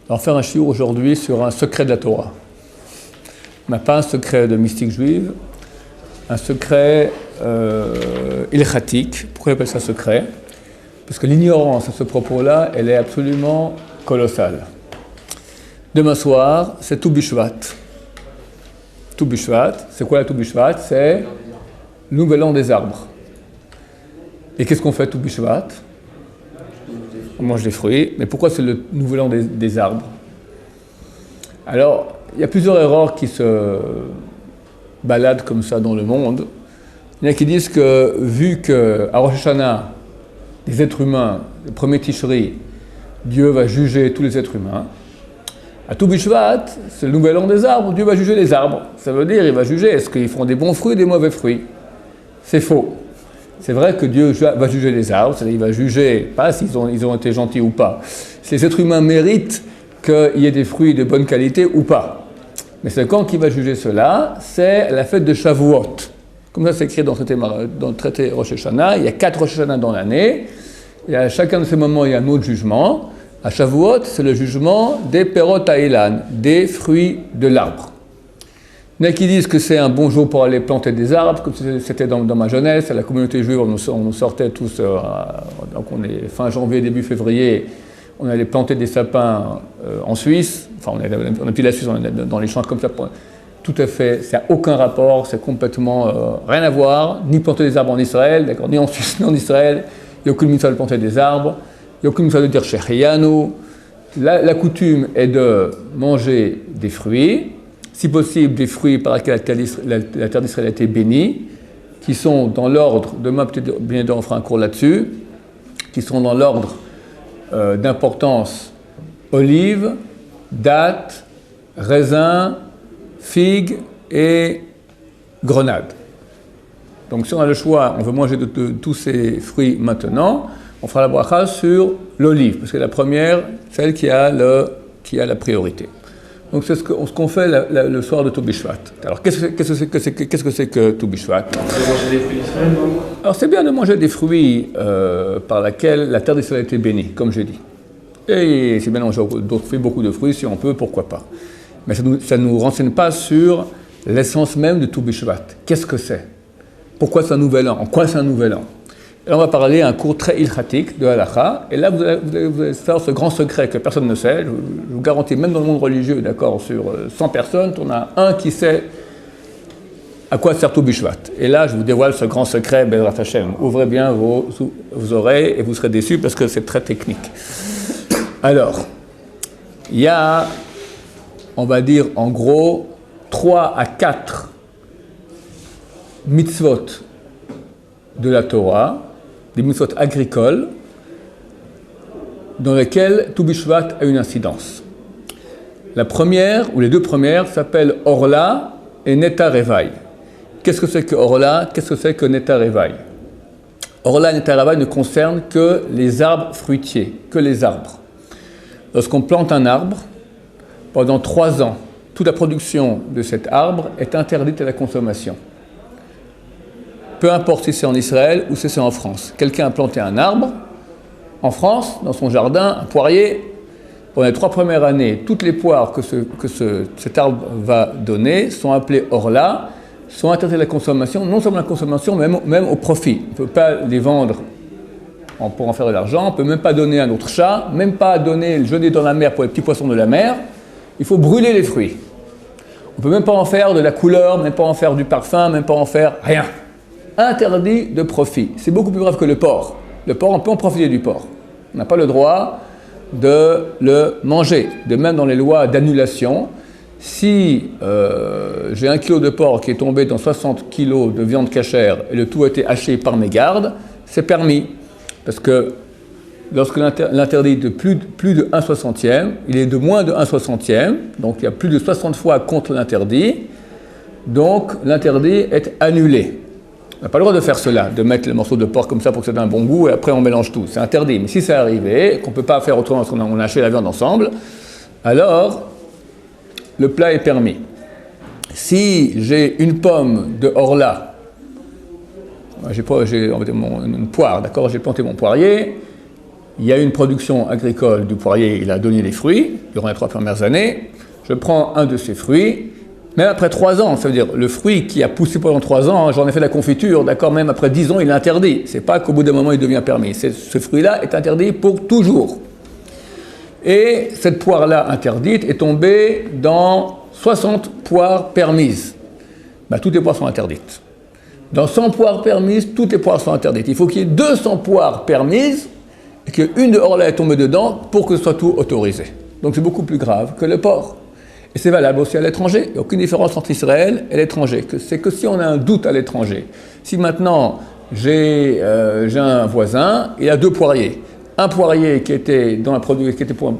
On va faire un shiur aujourd'hui sur un secret de la Torah. Mais pas un secret de mystique juive, un secret ilchatique. Pourquoi on appelle ça secret? Parce que l'ignorance à ce propos-là, elle est absolument colossale. Demain soir, c'est Tou Bishvat. Tou Bishvat, c'est quoi la Tou Bishvat? C'est le nouvel an des arbres. Et qu'est-ce qu'on fait Tou Bishvat? On mange des fruits. Mais pourquoi c'est le nouvel an des arbres? Alors, il y a plusieurs erreurs qui se baladent comme ça dans le monde. Il y en a qui disent que, vu qu'à Rosh Hashanah, les êtres humains, le premier Tishri, Dieu va juger tous les êtres humains. À Tou Bishvat, c'est le nouvel an des arbres, Dieu va juger les arbres. Ça veut dire, il va juger, est-ce qu'ils font des bons fruits ou des mauvais fruits? C'est faux. C'est vrai que Dieu va juger les arbres, c'est-à-dire il va juger, pas s'ils ont été gentils ou pas, si les êtres humains méritent qu'il y ait des fruits de bonne qualité ou pas. Mais c'est quand qui va juger cela, c'est la fête de Shavuot. Comme ça, c'est écrit dans le traité Rosh Hashanah. Il y a 4 Rosh Hashanah dans l'année. Et à chacun de ces moments, il y a un autre jugement. À Shavuot, c'est le jugement des Perot Ha'ilan, des fruits de l'arbre. Il y en a qui disent que c'est un bon jour pour aller planter des arbres, comme c'était dans ma jeunesse. À la communauté juive, on nous sortait tous, donc on est fin janvier, début février, on allait planter des sapins en Suisse. Enfin, on a plus la Suisse, on est dans les champs comme ça. Tout à fait, ça n'a aucun rapport, c'est complètement rien à voir, ni planter des arbres en Israël, d'accord, ni en Suisse, ni en Israël. Il n'y a aucune mitzvah de planter des arbres, il n'y a aucune mitzvah de dire Sheheyanu. La coutume est de manger des fruits, si possible des fruits par lesquels la terre d'Israël a été bénie, qui sont dans l'ordre, demain peut-être bien on fera un cours là-dessus, qui sont dans l'ordre d'importance olive, date, raisin, figue et grenade. Donc si on a le choix, on veut manger de tous ces fruits maintenant, on fera la bracha sur l'olive, parce que la première, celle qui a la priorité. Donc c'est ce qu'on fait le soir de Tou Bishvat. Alors qu'est-ce que c'est que Tou Bishvat? Manger des fruits d'Israël, non? Alors c'est bien de manger des fruits par lesquels la terre d'Israël a été bénie, comme j'ai dit. Et c'est bien de manger d'autres fruits, beaucoup de fruits, si on peut, pourquoi pas. Mais ça ne nous renseigne pas sur l'essence même de Tou Bishvat. Qu'est-ce que c'est? Pourquoi c'est un nouvel an? En quoi c'est un nouvel an? Et là, on va parler un cours très ilchatique de halakha. Et là, vous allez savoir ce grand secret que personne ne sait. Je vous garantis, même dans le monde religieux, d'accord, sur 100 personnes, on a un qui sait à quoi sert Tou Bishvat. Et là, je vous dévoile ce grand secret, Bezrat Hashem. Ouvrez bien vos oreilles et vous serez déçus parce que c'est très technique. Alors, il y a, on va dire en gros, 3 à 4 mitzvot de la Torah, des mitzvot agricoles, dans lesquelles Tou Bishvat a une incidence. La première, ou les deux premières, s'appellent Orla et Neta Revaï. Qu'est-ce que c'est que Orla? Qu'est-ce que c'est que Neta Revaï? Orla et Neta Revaï ne concernent que les arbres fruitiers, que les arbres. Lorsqu'on plante un arbre, pendant 3 ans, toute la production de cet arbre est interdite à la consommation. Peu importe si c'est en Israël ou si c'est en France. Quelqu'un a planté un arbre, en France, dans son jardin, un poirier. Pendant les 3 premières années, toutes les poires que cet arbre va donner sont appelées orla, sont interdites à la consommation, non seulement à la consommation, mais même au profit. On ne peut pas les vendre pour en faire de l'argent, on ne peut même pas donner à un autre chat, même pas jeter dans la mer pour les petits poissons de la mer. Il faut brûler les fruits. On ne peut même pas en faire de la couleur, même pas en faire du parfum, même pas en faire rien. Interdit de profit. C'est beaucoup plus grave que le porc. Le porc, on peut en profiter du porc. On n'a pas le droit de le manger. De même dans les lois d'annulation, si j'ai 1 kilo de porc qui est tombé dans 60 kilos de viande cachère et le tout a été haché par mégarde, c'est permis. Parce que lorsque l'interdit est de plus de 1/60e, il est de moins de 1/60e, donc il y a plus de 60 fois contre l'interdit, donc l'interdit est annulé. On n'a pas le droit de faire cela, de mettre les morceaux de porc comme ça pour que ça ait un bon goût et après on mélange tout. C'est interdit. Mais si c'est arrivé, qu'on ne peut pas faire autrement parce qu'on a haché la viande ensemble, alors le plat est permis. Si j'ai une pomme de orla, j'ai une poire, d'accord, j'ai planté mon poirier, il y a une production agricole du poirier, il a donné les fruits durant les 3 premières années. Je prends un de ces fruits, même après 3 ans, ça veut dire le fruit qui a poussé pendant 3 ans, j'en ai fait de la confiture, d'accord, même après 10 ans, il est interdit. C'est pas qu'au bout d'un moment, il devient permis. Ce fruit-là est interdit pour toujours. Et cette poire-là interdite est tombée dans 60 poires permises. Ben, toutes les poires sont interdites. Dans 100 poires permises, toutes les poires sont interdites. Il faut qu'il y ait 200 poires permises et qu'une de Orla est tombée dedans pour que ce soit tout autorisé. Donc c'est beaucoup plus grave que le porc. Et c'est valable aussi à l'étranger. Il n'y a aucune différence entre Israël et l'étranger. C'est que si on a un doute à l'étranger, si maintenant j'ai un voisin, il a 2 poiriers. Un poirier qui était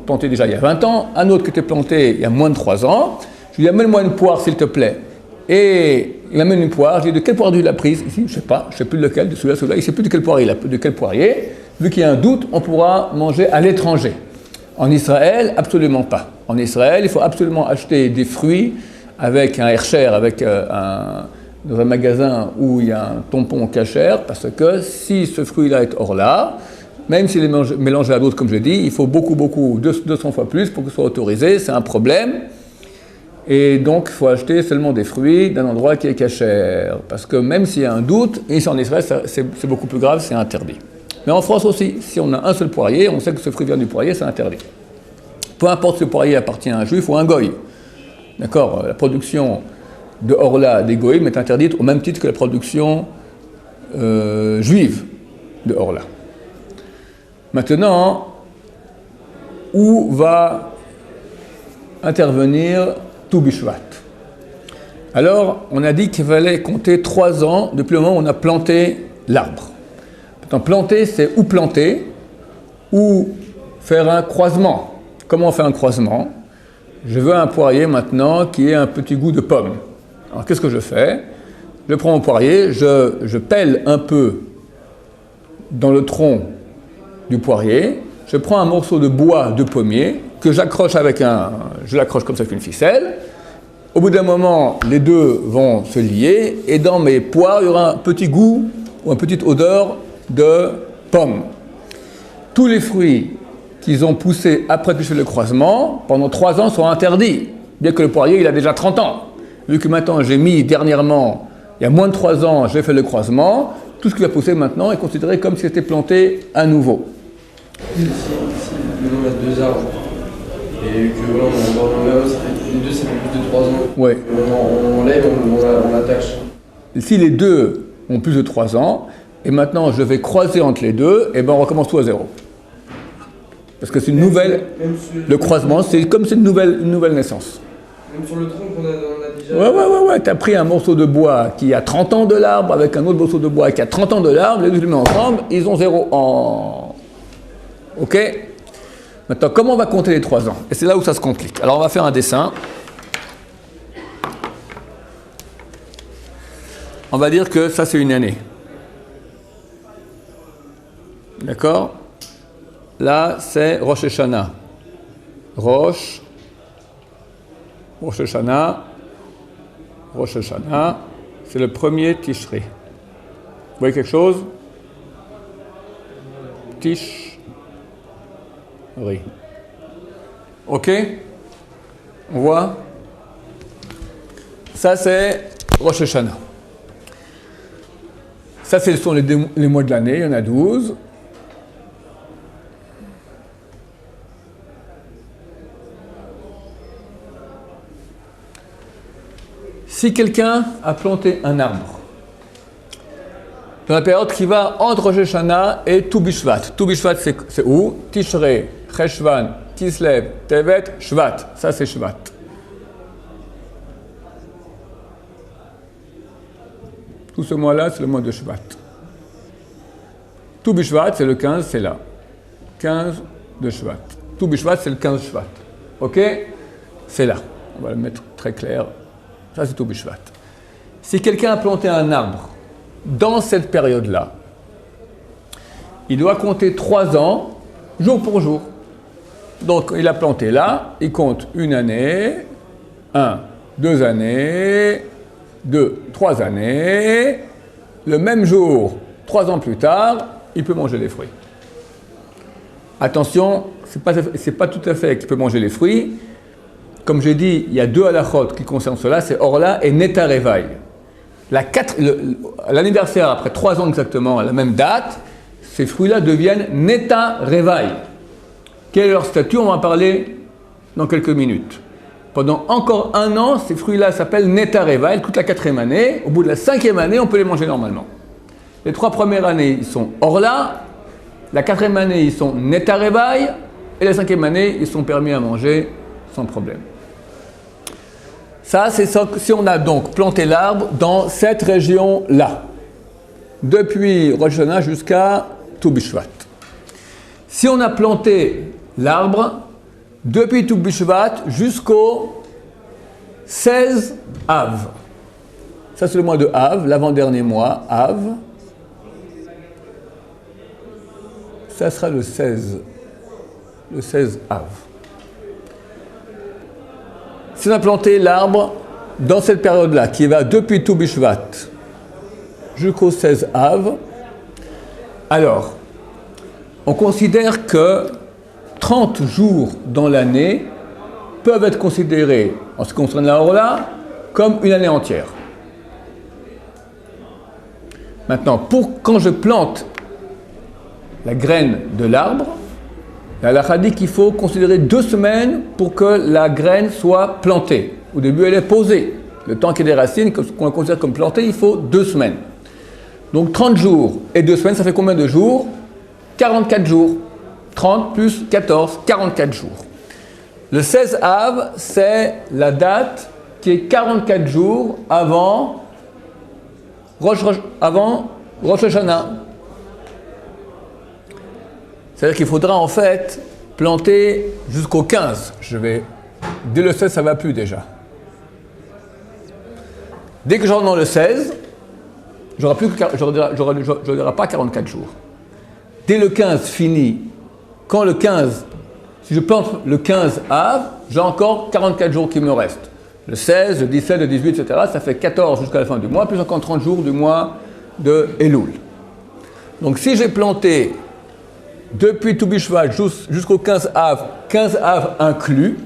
planté déjà il y a 20 ans, un autre qui était planté il y a moins de 3 ans, je lui dis amène-moi une poire s'il te plaît. Et il amène une poire, je lui dis de quelle poire il l'a prise ici, je ne sais pas, je ne sais plus lequel, de celui-là, il ne sait plus de quel poirier. Vu qu'il y a un doute, on pourra manger à l'étranger. En Israël, absolument pas. En Israël, il faut absolument acheter des fruits avec un Hercher, dans un magasin où il y a un tampon kasher, parce que si ce fruit-là est hors là, même s'il est mélangé à d'autres, comme je dis, il faut beaucoup, 200 fois plus pour que ce soit autorisé, c'est un problème. Et donc, il faut acheter seulement des fruits d'un endroit qui est kasher. Parce que même s'il y a un doute, ici en Israël, c'est beaucoup plus grave, c'est interdit. Mais en France aussi, si on a un seul poirier, on sait que ce fruit vient du poirier, c'est interdit. Peu importe si ce poirier appartient à un juif ou à un goy. D'accord ? La production de Orla des goïm est interdite au même titre que la production juive de Orla. Maintenant, où va intervenir Tou Bishvat? Alors, on a dit qu'il fallait compter 3 ans depuis le moment où on a planté l'arbre. Maintenant, planter, c'est ou planter, ou faire un croisement. Comment on fait un croisement? Je veux un poirier maintenant qui ait un petit goût de pomme. Alors, qu'est-ce que je fais? Je prends mon poirier, je pèle un peu dans le tronc du poirier, je prends un morceau de bois de pommier que j'accroche je l'accroche comme ça avec une ficelle. Au bout d'un moment, les deux vont se lier et dans mes poires, il y aura un petit goût ou une petite odeur de pomme. Tous les fruits qu'ils ont poussés après que je fais le croisement, pendant 3 ans, sont interdits, bien que le poirier, il a déjà 30 ans. Vu que maintenant, j'ai mis dernièrement, il y a moins de 3 ans, j'ai fait le croisement, tout ce qui va pousser maintenant est considéré comme si c'était planté à nouveau. Si maintenant on a 2 arbres, et que voilà, on enlève, les deux ça fait plus de 3 ans, ouais. On enlève, on l'attache. Si les deux ont plus de 3 ans, et maintenant je vais croiser entre les deux, et ben on recommence tout à zéro. Parce que c'est une nouvelle. Le croisement, c'est comme c'est une nouvelle naissance. Même sur le tronc qu'on a déjà. Ouais. Tu as pris un morceau de bois qui a 30 ans de l'arbre avec un autre morceau de bois qui a 30 ans de l'arbre, les deux les mets ensemble, ils ont 0 ans. Ok? Maintenant, comment on va compter les 3 ans? Et c'est là où ça se complique. Alors, on va faire un dessin. On va dire que ça, c'est une année. D'accord? Là, c'est Rosh Hashanah. Rosh Hashanah, c'est le premier Tishri. Vous voyez quelque chose? Tishri. Ok? On voit? Ça, c'est Rosh Hashanah. Ça, ce sont les mois de l'année, il y en a 12. Si quelqu'un a planté un arbre, dans la période qui va entre Rosh Hashanah et Tou Bishvat. Tou Bishvat, c'est où? Tishrei, Cheshvan, Kislev, Tevet, Shvat. Ça, c'est Shvat. Tout ce mois-là, c'est le mois de Shvat. Tou Bishvat, c'est le 15, c'est là. 15 de Shvat. Tou Bishvat, c'est le 15 Shvat. Ok? C'est là. On va le mettre très clair. Ça, c'est Tou Bishvat. Si quelqu'un a planté un arbre dans cette période-là, il doit compter 3 ans, jour pour jour. Donc, il a planté là, il compte une année, 1, 2 années, 2, 3 années. Le même jour, 3 ans plus tard, il peut manger les fruits. attention, c'est pas tout à fait qu'il peut manger les fruits. Comme j'ai dit, il y a deux halakhot qui concernent cela, c'est Orla et Neta Revaï. L'anniversaire, après 3 ans exactement, à la même date, ces fruits-là deviennent Neta Revaï. Quel est leur statut? On va en parler dans quelques minutes. Pendant encore 1 an, ces fruits-là s'appellent Neta Revaï, toute la 4e année. Au bout de la 5e année, on peut les manger normalement. Les 3 premières années, ils sont Orla. La 4e année, ils sont Neta Revaï. Et la 5e année, ils sont permis à manger sans problème. Ça, c'est si on a donc planté l'arbre dans cette région-là, depuis Rosh Hashanah jusqu'à Tou B'Shvat. Si on a planté l'arbre depuis Tou B'Shvat jusqu'au 16 Av. Ça, c'est le mois de Av, l'avant-dernier mois, Av. Ça sera le 16 Av. Si on a planté l'arbre dans cette période-là, qui va depuis Tou B'Shvat jusqu'au 16 Av, alors, on considère que 30 jours dans l'année peuvent être considérés, en ce qui concerne la Orla, comme une année entière. Maintenant, quand je plante la graine de l'arbre, la halakha dit qu'il faut considérer 2 semaines pour que la graine soit plantée. Au début, elle est posée. Le temps qu'il y a des racines, qu'on la considère comme plantée, il faut 2 semaines. Donc 30 jours et 2 semaines, ça fait combien de jours? 44 jours. 30 plus 14, 44 jours. Le 16 Av, c'est la date qui est 44 jours avant Rosh Hashanah. C'est-à-dire qu'il faudra en fait planter jusqu'au 15. Dès le 16, ça ne va plus déjà. Dès que j'entre dans le 16, je n'aurai pas 44 jours. Dès le 15 fini, quand le 15, si je plante le 15 Av, j'ai encore 44 jours qui me restent. Le 16, le 17, le 18, etc., ça fait 14 jusqu'à la fin du mois, plus encore 30 jours du mois de Elul. Donc si j'ai planté depuis Tou B'Shvat jusqu'au 15 Av, 15 Av inclus,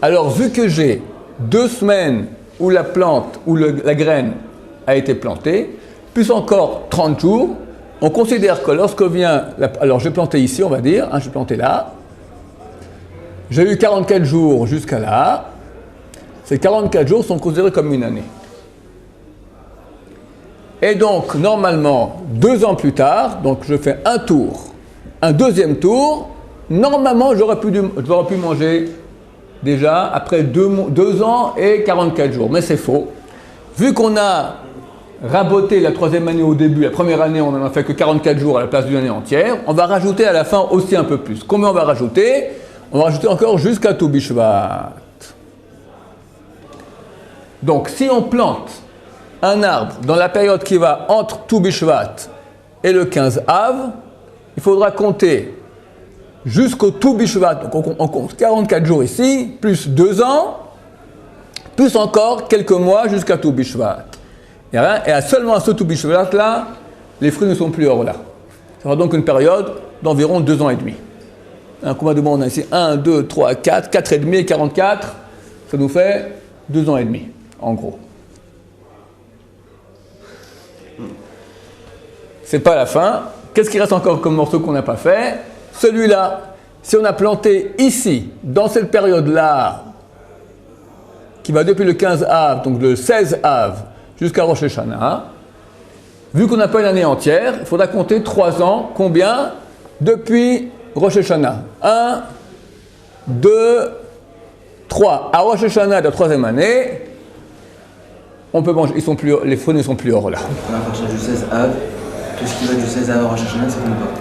alors vu que j'ai 2 semaines où la plante, où la graine a été plantée, plus encore 30 jours, on considère que lorsque vient... Alors j'ai planté ici, on va dire, j'ai planté là. J'ai eu 44 jours jusqu'à là. Ces 44 jours sont considérés comme une année. Et donc, normalement, 2 ans plus tard, donc je fais un tour, un deuxième tour, normalement j'aurais pu manger déjà après 2 ans et 44 jours. Mais c'est faux. Vu qu'on a raboté la 3e année au début, la première année on n'en a fait que 44 jours à la place d'une année entière, on va rajouter à la fin aussi un peu plus. Combien on va rajouter? On va rajouter encore jusqu'à Tou B'Shvat. Donc si on plante un arbre dans la période qui va entre Tou B'Shvat et le 15 Av, il faudra compter jusqu'au Tou B'Shvat, donc on compte 44 jours ici, plus 2 ans, plus encore quelques mois jusqu'à Tou B'Shvat. Et seulement à ce Tou B'Shvat là, les fruits ne sont plus hors là. Ça sera donc une période d'environ 2 ans et demi. Combien de mois on a ici? 1, 2, 3, 4, 4 et demi et 44, ça nous fait 2 ans et demi, en gros. C'est pas la fin. Qu'est-ce qui reste encore comme morceau qu'on n'a pas fait? Celui-là, si on a planté ici, dans cette période-là, qui va depuis le 15 Av, donc le 16 Av, jusqu'à Rosh Hashanah, vu qu'on n'a pas une année entière, il faudra compter 3 ans. Combien? Depuis Rosh Hashanah. 1, 2, 3. À Rosh Hashanah de la 3e année, on peut manger. Les fruits ne sont plus hors là. À partir du 16 Av, tout ce qui va du 16 Av à Rosh Hashanah, ça compte pas.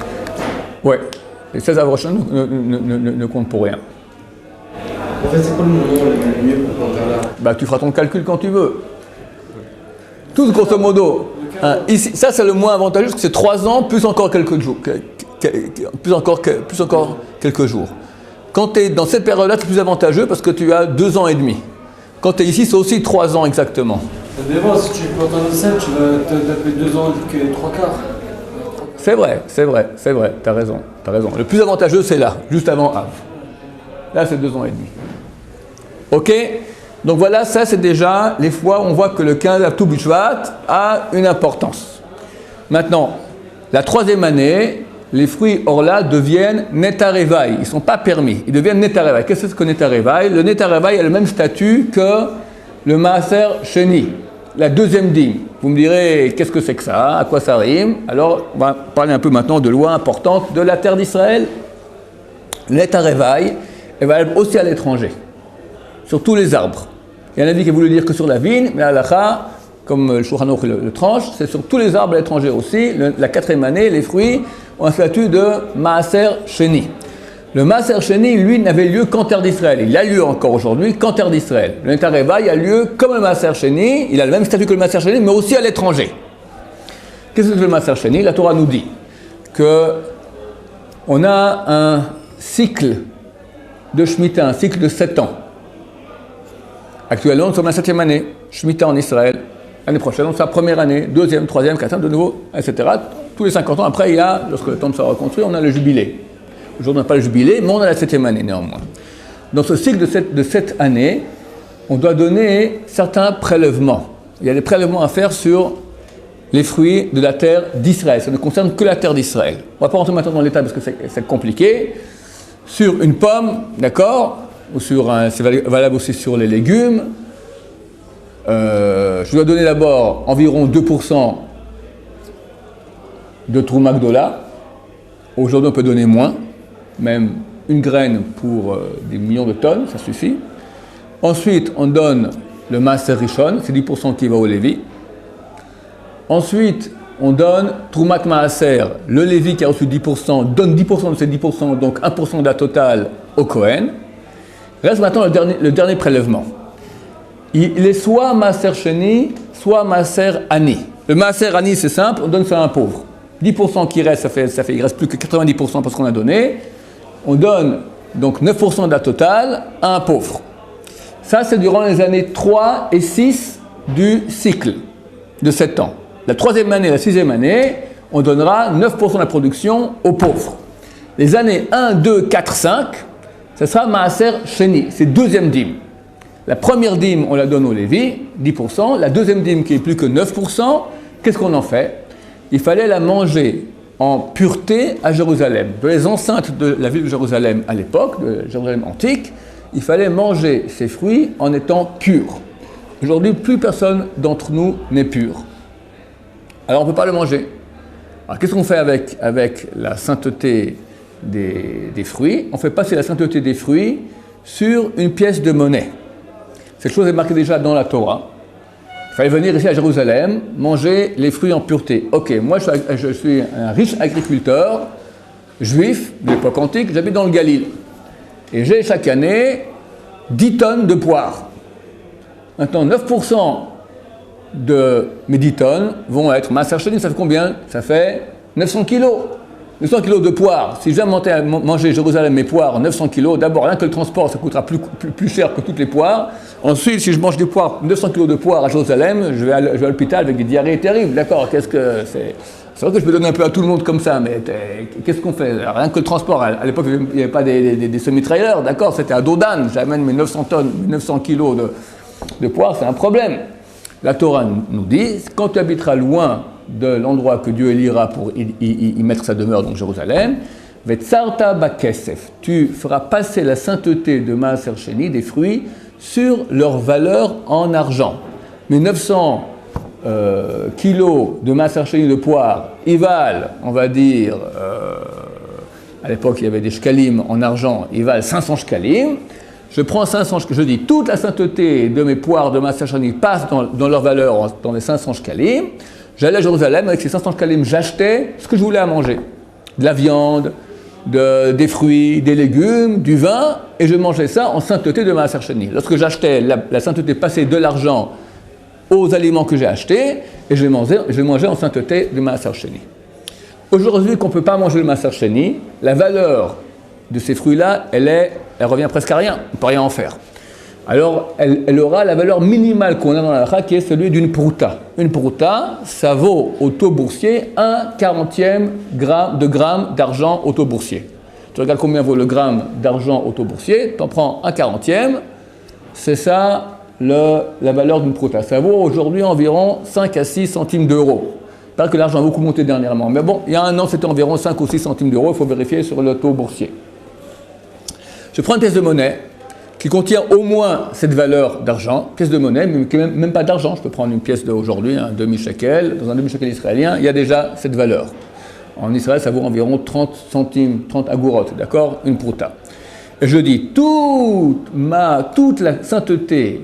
Oui, les 16 Av Rosh Hashanah ne comptent pour rien. En fait, c'est quoi le moment le mieux pour planter là? Tu feras ton calcul quand tu veux. Tout grosso modo. Ici, ça c'est le moins avantageux parce que c'est 3 ans plus encore quelques jours. Plus encore quelques jours. Quand tu es dans cette période-là, c'est plus avantageux parce que tu as 2 ans et demi. Quand tu es ici, c'est aussi 3 ans exactement. Ça dépend, si tu plantes un 17, tu vas taper 2 ans et 3 quarts. C'est vrai, t'as raison. Le plus avantageux, c'est là, juste avant Av. Là, c'est 2 ans et demi. Ok? Donc voilà, ça c'est déjà les fois où on voit que le 15 à Toub Shvat a une importance. Maintenant, la 3e année, les fruits Orla deviennent Netarevaï. Ils ne sont pas permis, ils deviennent Netarevaï. Qu'est-ce que c'est que Netarevaï? Le Netarevaï a le même statut que le Maaser Sheni, la 2e dîme. Vous me direz, qu'est-ce que c'est que ça? À quoi ça rime? Alors, on va parler un peu maintenant de loi importante de la terre d'Israël. Netarevaï est valable aussi à l'étranger, sur tous les arbres. Il y en a qui voulu dire que sur la vigne, mais à l'Alacha, comme le Shulchan Aruch le tranche, c'est sur tous les arbres à l'étranger aussi. La 4e année, les fruits ont un statut de Maaser Sheni. Le Maaser Sheni, lui, n'avait lieu qu'en terre d'Israël. Il a lieu encore aujourd'hui qu'en terre d'Israël. Le Netarevaï a lieu comme le Maaser Sheni, il a le même statut que le Maaser Sheni, mais aussi à l'étranger. Qu'est-ce que c'est le Maaser Sheni? La Torah nous dit qu'on a un cycle de Shemitah, un cycle de 7 ans. Actuellement, nous sommes à la 7e année, Shemitah en Israël. L'année prochaine, on sera première année, 2e, 3e, 4e, de nouveau, etc. Tous les 50 ans, après, il y a, lorsque le temple sera reconstruit, on a le jubilé. Aujourd'hui, on n'a pas le jubilé, mais on a la 7e année néanmoins. Dans ce cycle de 7 années, on doit donner certains prélèvements. Il y a des prélèvements à faire sur les fruits de la terre d'Israël. Ça ne concerne que la terre d'Israël. On ne va pas rentrer maintenant dans l'état parce que c'est compliqué. Sur une pomme, d'accord, ou c'est valable aussi sur les légumes. Je dois donner d'abord environ 2% de Trouma Gdola. Aujourd'hui, on peut donner moins, même une graine pour des millions de tonnes, ça suffit. Ensuite, on donne le Maaser Rishon, c'est 10% qui va au Lévi. Ensuite, on donne Troumat Maaser, le Lévi qui a reçu 10%, donne 10% de ces 10%, donc 1% de la totale au Kohen. Reste maintenant le dernier prélèvement. Il est soit Maaser Sheni, soit Maaser Ani. Le Maaser Ani, c'est simple, on donne ça à un pauvre. 10% qui reste, il reste plus que 90% parce qu'on a donné. On donne donc 9% de la totale à un pauvre. Ça, c'est durant les années 3 et 6 du cycle de 7 ans. La 3e année et la 6e année, on donnera 9% de la production aux pauvres. Les années 1, 2, 4, 5, ce sera Maaser Sheni, c'est 2e dîme. La première dîme, on la donne au Lévi, 10%. La 2e dîme, qui est plus que 9%, qu'est-ce qu'on en fait? Il fallait la manger en pureté à Jérusalem. Dans les enceintes de la ville de Jérusalem à l'époque, de Jérusalem antique, il fallait manger ces fruits en étant pur. Aujourd'hui, plus personne d'entre nous n'est pur. Alors on ne peut pas le manger. Alors qu'est-ce qu'on fait avec la sainteté des fruits? On fait passer la sainteté des fruits sur une pièce de monnaie. Cette chose est marquée déjà dans la Torah. Il fallait venir ici à Jérusalem, manger les fruits en pureté. Ok, moi je suis un riche agriculteur, juif de l'époque antique, j'habite dans le Galil. Et j'ai chaque année 10 tonnes de poires. Maintenant, 9% de mes 10 tonnes vont être Maaser Sheni, ça fait combien? Ça fait 900 kilos. 900 kilos de poires. Si je viens manger Jérusalem mes poires, 900 kilos, d'abord, rien que le transport, ça coûtera plus cher que toutes les poires. Ensuite, si je mange des poires, 900 kilos de poires à Jérusalem, je vais à l'hôpital avec des diarrhées terribles. D'accord, qu'est-ce que c'est? C'est vrai que je peux donner un peu à tout le monde comme ça, mais qu'est-ce qu'on fait? Alors, rien que le transport, à l'époque, il n'y avait pas des semi-trailers, d'accord? C'était à dos d'âne, j'amène mes 900 tonnes, 900 kilos de poires, c'est un problème. La Torah nous dit, quand tu habiteras loin de l'endroit que Dieu élira pour y mettre sa demeure, donc Jérusalem, Vetsarta bakesef, tu feras passer la sainteté de Maaser Sheni, des fruits, sur leur valeur en argent. Mais 900 kilos de Maaser Sheni de poire, ils valent, on va dire, à l'époque il y avait des shkalim en argent, ils valent 500 shkalim. Je prends 500, je dis toute la sainteté de mes poires de Maaser Sheni passe dans leur valeur, dans les 500 shkalim. J'allais à Jérusalem, avec ces 500 shkalim, j'achetais ce que je voulais à manger. De la viande, des fruits, des légumes, du vin, et je mangeais ça en sainteté de Maaser Sheni. Lorsque j'achetais, la sainteté passait de l'argent aux aliments que j'ai achetés, et je les mangeais en sainteté de Maaser Sheni. Aujourd'hui, qu'on ne peut pas manger le Maaser Sheni, la valeur de ces fruits-là, elle revient presque à rien, on ne peut rien en faire. alors elle aura la valeur minimale qu'on a dans la halakha, qui est celui d'une prouta. Une prouta, ça vaut au taux boursier 1/40e de gramme d'argent au taux boursier. Tu regardes combien vaut le gramme d'argent au taux boursier, tu en prends 1/40e, c'est ça la valeur d'une prouta. Ça vaut aujourd'hui environ 5 à 6 centimes d'euros. Il paraît que l'argent a beaucoup monté dernièrement, mais bon, il y a un an c'était environ 5 ou 6 centimes d'euros, il faut vérifier sur le taux boursier. Je prends une pièce de monnaie qui contient au moins cette valeur d'argent, pièce de monnaie, mais même pas d'argent, je peux prendre une pièce d'aujourd'hui, un demi-shekel, dans un demi-shekel israélien, il y a déjà cette valeur. En Israël, ça vaut environ 30 centimes, 30 agourotes, d'accord, une prouta. Et je dis, toute la sainteté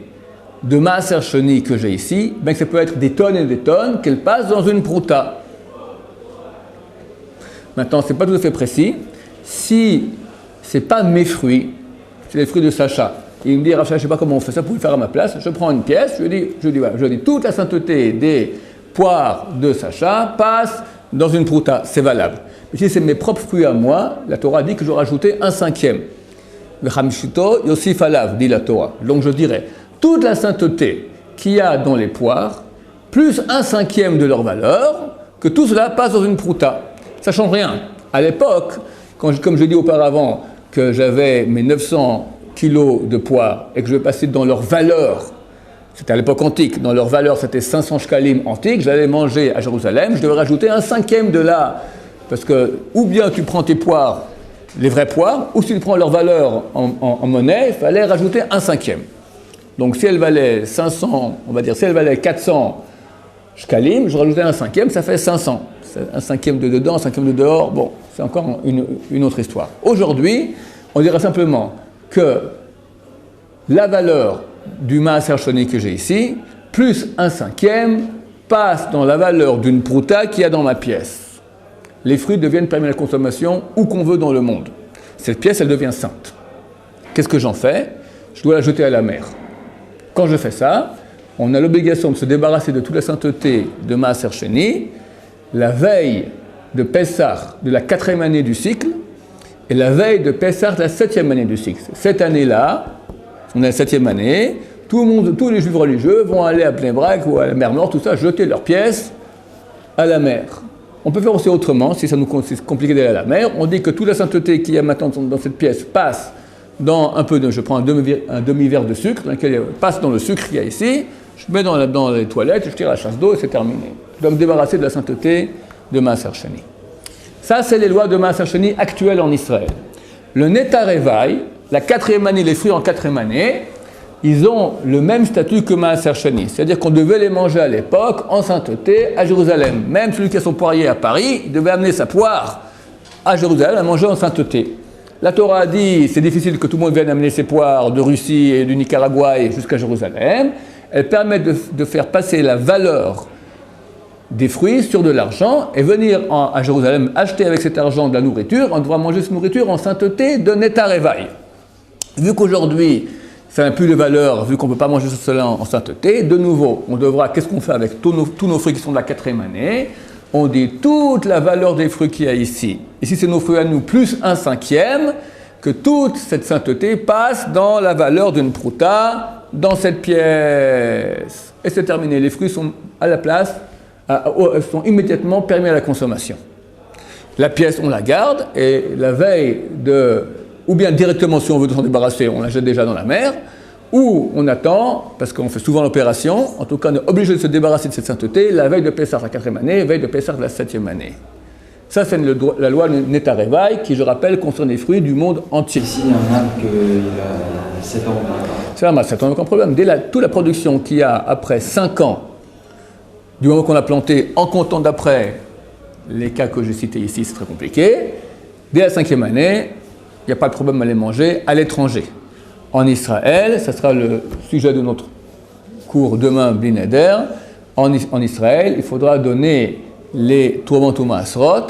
de Maaser Sheni que j'ai ici, ben que ça peut être des tonnes et des tonnes, qu'elle passe dans une prouta. Maintenant, c'est pas tout à fait précis. Si c'est pas mes fruits, c'est les fruits de Sacha. Il me dit, Racha, je ne sais pas comment on fait ça, vous pouvez le faire à ma place. Je prends une pièce, je dis, toute la sainteté des poires de Sacha passe dans une prouta, c'est valable. Mais si c'est mes propres fruits à moi, la Torah dit que je dois rajouter 1/5. Le Hamishito Yosif Alav, dit la Torah. Donc je dirais, toute la sainteté qu'il y a dans les poires, plus 1/5 de leur valeur, que tout cela passe dans une prouta. Ça ne change rien. À l'époque, comme je dis auparavant, que j'avais mes 900 kilos de poires et que je vais passer dans leur valeur, c'était à l'époque antique, dans leur valeur c'était 500 shkalim antiques, j'allais manger à Jérusalem, je devais rajouter 1/5 de là, parce que ou bien tu prends tes poires, les vraies poires, ou si tu prends leur valeur en monnaie, il fallait rajouter 1/5. Donc si elle valait 500, on va dire, si elle valait 400 shkalim, je rajoutais 1/5, ça fait 500. 1/5 de dedans, 1/5 de dehors, bon, c'est encore une autre histoire. Aujourd'hui, on dirait simplement que la valeur du Maaser Sheni que j'ai ici, plus 1/5, passe dans la valeur d'une prouta qu'il y a dans ma pièce. Les fruits deviennent permis à la consommation où qu'on veut dans le monde. Cette pièce, elle devient sainte. Qu'est-ce que j'en fais? Je dois la jeter à la mer. Quand je fais ça, on a l'obligation de se débarrasser de toute la sainteté de Maaser Sheni, la veille de Pessah de la 4e année du cycle et la veille de Pessah de la 7e année du cycle. Cette année-là, on est la 7e année, tous les juifs religieux vont aller à Bnei Brak ou à la mer Morte, tout ça, jeter leurs pièces à la mer. On peut faire aussi autrement, si ça nous c'est compliqué d'aller à la mer, on dit que toute la sainteté qu'il y a maintenant dans cette pièce passe dans un peu de, je prends un demi-verre de sucre, dans lequel passe dans le sucre qu'il y a ici, je mets dans les toilettes, je tire la chasse d'eau et c'est terminé. Je dois me débarrasser de la sainteté de Maaser Sheni. Ça, c'est les lois de Maaser Sheni actuelles en Israël. Le Netarevaï, la 4e année, les fruits en 4e année, ils ont le même statut que Maaser Sheni. C'est-à-dire qu'on devait les manger à l'époque en sainteté à Jérusalem. Même celui qui a son poirier à Paris, il devait amener sa poire à Jérusalem à manger en sainteté. La Torah a dit, c'est difficile que tout le monde vienne amener ses poires de Russie et du Nicaragua et jusqu'à Jérusalem. Elles permettent de faire passer la valeur des fruits sur de l'argent et venir à Jérusalem acheter avec cet argent de la nourriture. On devra manger cette nourriture en sainteté de Netarevaï. Vu qu'aujourd'hui, ça n'a plus de valeur, vu qu'on ne peut pas manger cela en sainteté, de nouveau, on devra, qu'est-ce qu'on fait avec tous nos fruits qui sont de la 4e année? On dit toute la valeur des fruits qu'il y a ici. Ici, c'est nos fruits à nous, plus 1/5, que toute cette sainteté passe dans la valeur d'une prouta, dans cette pièce. Et c'est terminé. Les fruits sont à la place, sont immédiatement permis à la consommation. La pièce, on la garde, et la veille ou bien directement, si on veut s'en débarrasser, on la jette déjà dans la mer, ou on attend, parce qu'on fait souvent l'opération, en tout cas, on est obligé de se débarrasser de cette sainteté, la veille de Pessah de la 4e année, veille de Pessah de la 7e année. Ça, c'est la loi Netarevaï, qui, je rappelle, concerne les fruits du monde entier. Ici, il y a un arbre qu'il a 7 ans. C'est un 7 ans, aucun problème. Toute la production qu'il y a après 5 ans, du moment qu'on l'a planté, en comptant d'après les cas que j'ai cités ici, c'est très compliqué, dès la 5e année, il n'y a pas de problème à les manger à l'étranger. En Israël, ça sera le sujet de notre cours demain, Bli Neder. En Israël, il faudra donner les Troumot U'Maasrot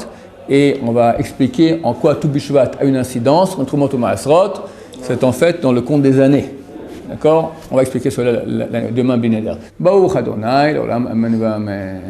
et on va expliquer en quoi tout Bishvat a une incidence. Un Troumot U'Maasrot, c'est en fait dans le compte des années. D'accord? On va expliquer cela demain, Bli Neder. Baruch Adonai, l'olam amen v'amen.